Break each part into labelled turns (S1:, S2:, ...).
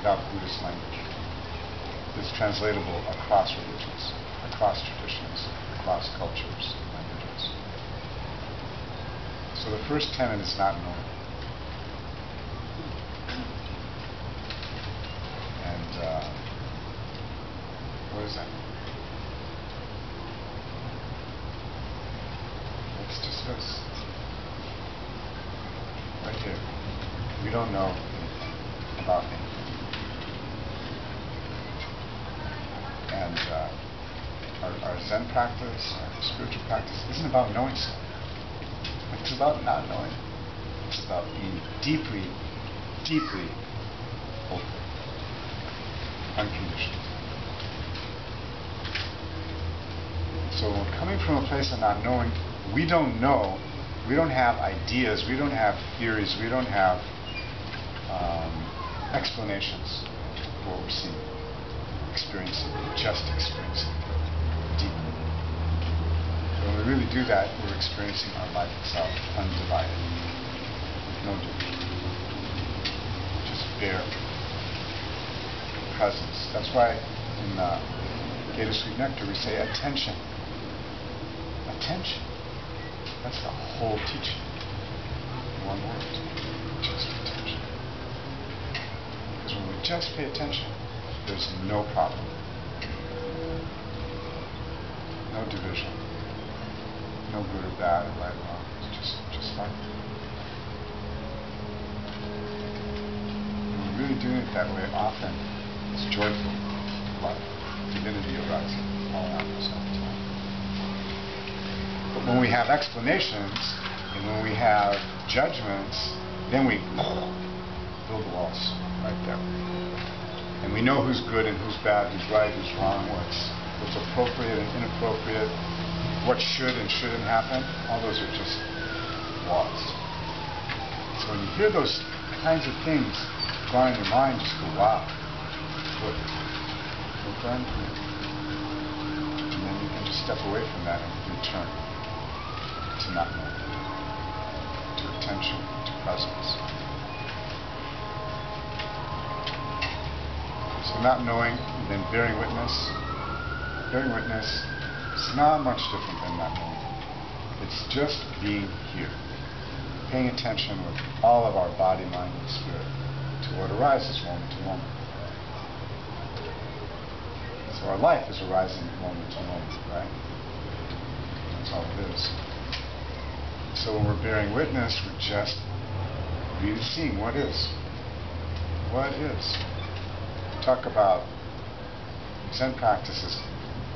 S1: without Buddhist language. It's translatable across religions, across traditions, across cultures, languages. So the first tenet is not knowing. And what is that? Let's discuss. Right here. We don't know anything about anything. And our Zen practice, our spiritual practice, isn't about knowing something. It's about not knowing. It's about being deeply, deeply open, unconditioned. So when we're coming from a place of not knowing, we don't know, we don't have ideas, we don't have theories, we don't have explanations for what we're seeing, experiencing, just experiencing deeply. So when we really do that, we're experiencing our life itself, undivided, no division, just bare presence. That's why in Gita Sweet Nectar we say attention. Attention. That's the whole teaching. One word. Just attention. Because when we just pay attention, there's no problem. No division. No good or bad or right or wrong. It's just life. When we're really doing it that way, often it's joyful love, divinity arising all around us all the time. But when we have explanations and when we have judgments, then we build walls right there. And we know who's good and who's bad, who's right, who's wrong, what's appropriate and inappropriate, what should and shouldn't happen. All those are just walls. So when you hear those kinds of things go on in your mind, just go, wow, look, friend. And then you can just step away from that and return to not knowing, to attention, to presence. So not knowing, and then bearing witness. Bearing witness is not much different than not knowing. It's just being here, paying attention with all of our body, mind, and spirit to what arises moment to moment. So our life is arising moment to moment, right? That's all it is. So when we're bearing witness, we're just really seeing what is. What is. Talk about Zen practices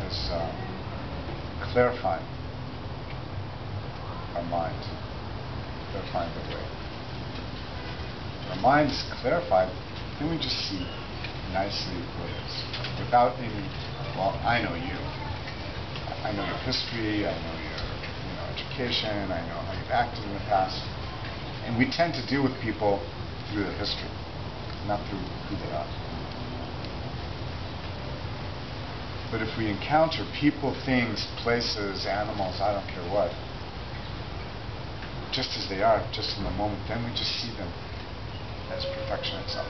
S1: as clarifying our mind, clarifying the way. When our mind is clarified, then we just see nicely what is, without any, well, I know you. I know your history, I know your education, I know how you've acted in the past. And we tend to deal with people through their history, not through who they are. But if we encounter people, things, places, animals, I don't care what, just as they are, just in the moment, then we just see them as perfection itself.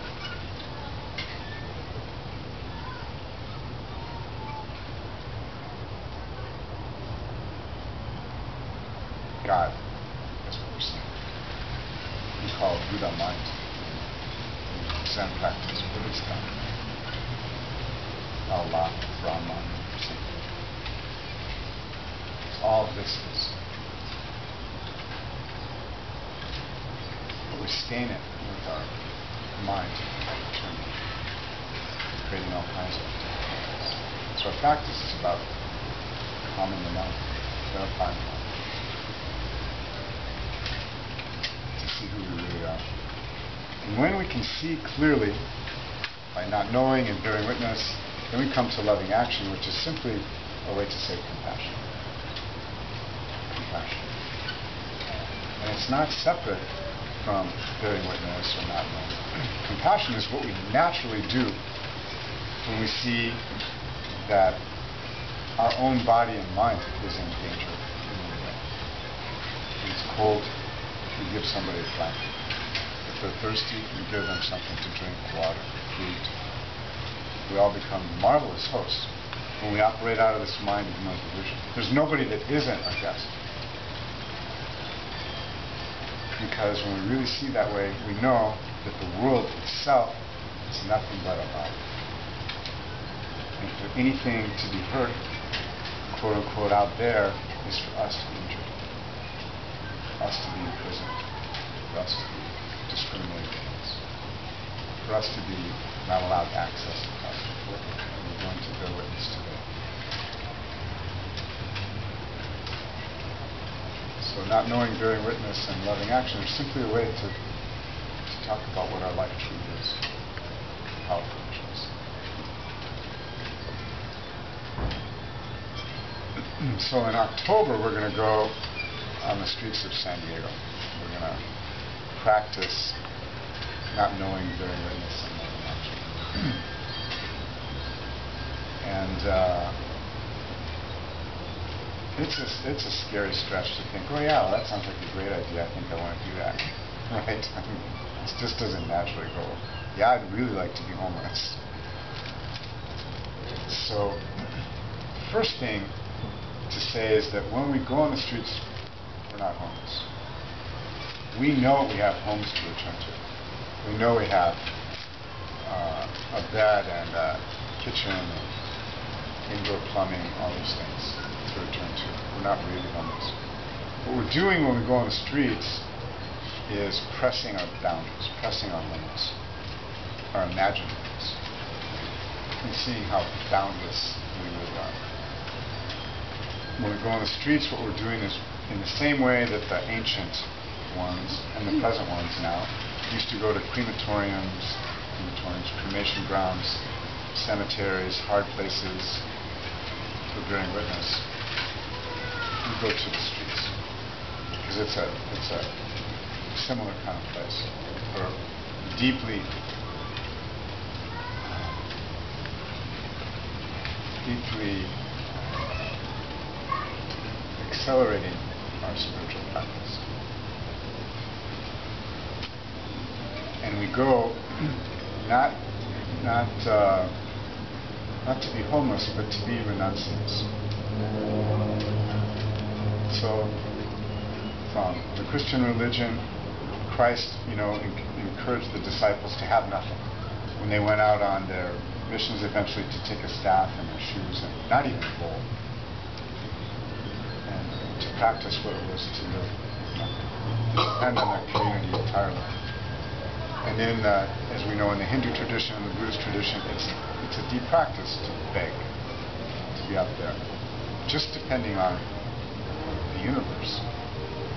S1: God, that's what we're seeing. We call it Buddha mind. Zen practice. What is God? Allah, Brahman, something. All this is. But we stain it with our mind, creating all kinds of things. So our practice is about calming the mind, clarifying the mind. See who we really are. And when we can see clearly, by not knowing and bearing witness, then we come to loving action, which is simply a way to say compassion. Compassion. And it's not separate from bearing witness or not knowing. Compassion is what we naturally do when we see that our own body and mind is in danger in any way. It's cold. You give somebody a blanket. If they're thirsty, you give them something to drink, water, fruit, we all become marvelous hosts when we operate out of this mind of non-delusion. There's nobody that isn't a guest. Because when we really see that way, we know that the world itself is nothing but a lie. And for anything to be heard, quote unquote, out there is for us to be injured, for us to be imprisoned, for us to be discriminated against, for us to be not allowed access to God. And we're going to bear witness today. So not knowing, bearing witness, and loving action are simply a way to talk about what our life truly is, how it functions. So in October, we're going to go on the streets of San Diego. We're going to practice not knowing, bearing witness, and loving action. And it's a scary stretch to think, oh yeah, well, that sounds like a great idea. I think I want to do that. Right? I mean, it just doesn't naturally go, yeah, I'd really like to be homeless. So, first thing to say is that when we go on the streets, we're not homeless. We know we have homes to return to. We know we have a bed and a kitchen and indoor plumbing, all those things to return to. We're not really homeless. What we're doing when we go on the streets is pressing our boundaries, pressing our limits, our imagined limits, and seeing how boundless we really are. When we go on the streets, what we're doing is in the same way that the ancient ones and the present ones now used to go to crematoriums, cremation grounds, cemeteries, hard places for bearing witness. We go to the streets because it's a similar kind of place for deeply accelerating our spiritual practice. And we go not to be homeless, but to be renunciants. So, from the Christian religion, Christ, encouraged the disciples to have nothing. When they went out on their missions, eventually to take a staff and their shoes, and not even a bowl, and to practice what it was to live with nothing, to depend on their community entirely. And then, as we know, in the Hindu tradition and the Buddhist tradition, it's a deep practice to beg, to be out there, just depending on the universe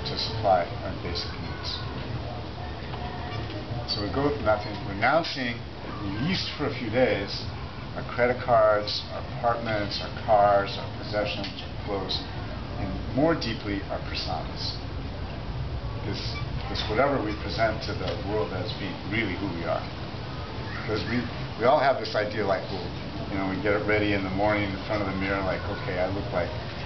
S1: to supply our basic needs. So we go with nothing, renouncing, at least for a few days, our credit cards, our apartments, our cars, our possessions, our clothes, and more deeply, our personas. This whatever we present to the world as being really who we are. Because we all have this idea like, well, we get it ready in the morning in front of the mirror, like, okay,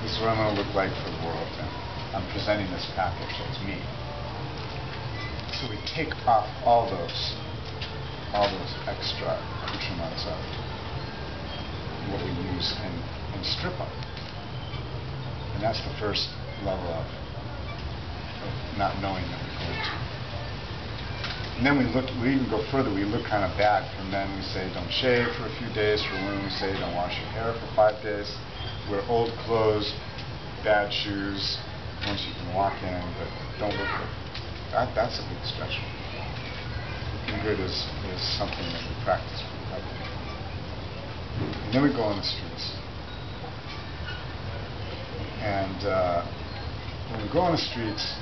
S1: this is what I'm going to look like for the world, and I'm presenting this package that's me. So we take off all those extra accoutrements of what we use and strip them. And that's the first level of not knowing that we're going to. And then we even go further, we look kind of bad. For men, we say don't shave for a few days. For women, we say don't wash your hair for 5 days. Wear old clothes, bad shoes, ones you can walk in, but don't look good. That's a big stretch. Looking good is something that we practice pretty heavily. And then we go on the streets. And when we go on the streets,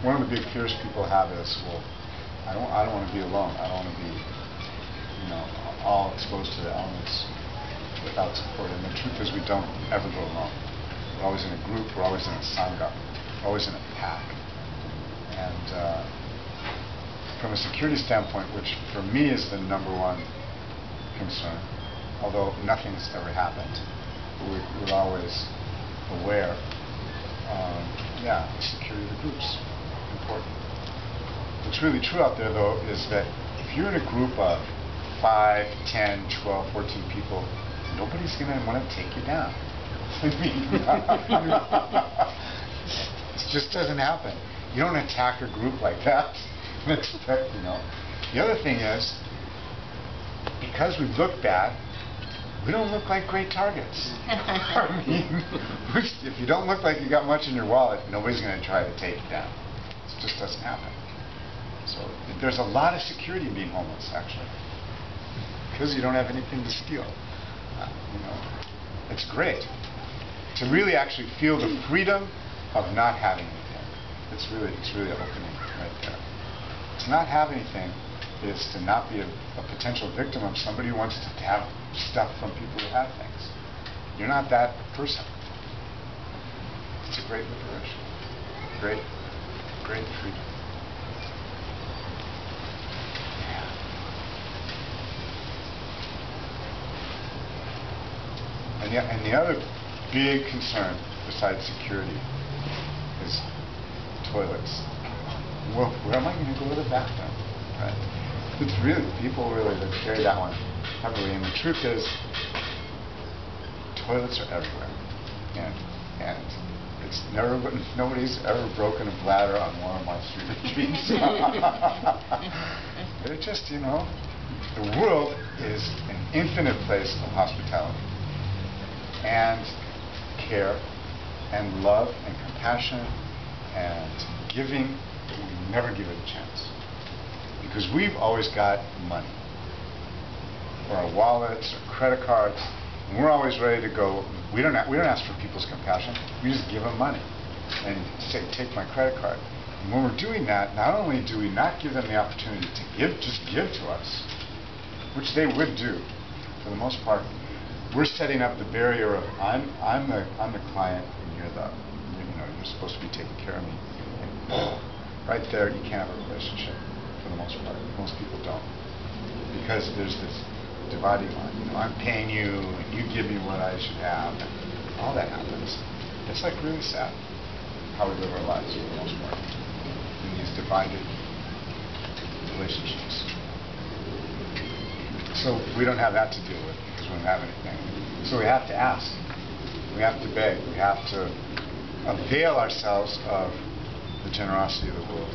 S1: one of the big fears people have is, well, I don't want to be alone. I don't want to be, all exposed to the elements without support. And the truth is, we don't ever go alone. We're always in a group. We're always in a sangha. We're always in a pack. And from a security standpoint, which for me is the number one concern, although nothing has ever happened, we're always aware. The security of the groups important. What's really true out there, though, is that if you're in a group of 5, 10, 12, 14 people, nobody's going to want to take you down. I mean, it just doesn't happen. You don't attack a group like that and expect, you know. The other thing is, because we look bad, we don't look like great targets. I mean, if you don't look like you got much in your wallet, nobody's going to try to take you down. It just doesn't happen. So there's a lot of security in being homeless, actually, because you don't have anything to steal. You know, it's great to really actually feel the freedom of not having anything. It's really opening right there. To not have anything is to not be a potential victim of somebody who wants to have stuff from people who have things. You're not that person. It's a great liberation. Great freedom. Yeah. And the other big concern besides security is toilets. Well, where am I going to go to the bathroom? Right? It's really, people really carry that one heavily, and the truth is, toilets are everywhere, and it's nobody's ever broken a bladder on one of my street retreats. They're just, you know, the world is an infinite place of hospitality, and care, and love, and compassion, and giving. We never give it a chance. Because we've always got money, or our wallets, or credit cards, and we're always ready to go. We don't ask for people's compassion. We just give them money and say, "Take my credit card." And when we're doing that, not only do we not give them the opportunity to just give to us, which they would do for the most part, we're setting up the barrier of I'm the client and you're supposed to be taking care of me. And right there, you can't have a relationship. For the most part, most people don't, because there's this dividing line. You know, I'm paying you, and you give me what I should have, and all that happens. It's like really sad how we live our lives for the most part in these divided relationships. So we don't have that to deal with because we don't have anything. So we have to ask, we have to beg, we have to avail ourselves of the generosity of the world.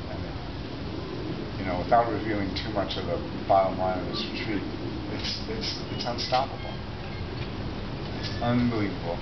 S1: You know, without revealing too much of the bottom line of this retreat, it's unstoppable. It's unbelievable.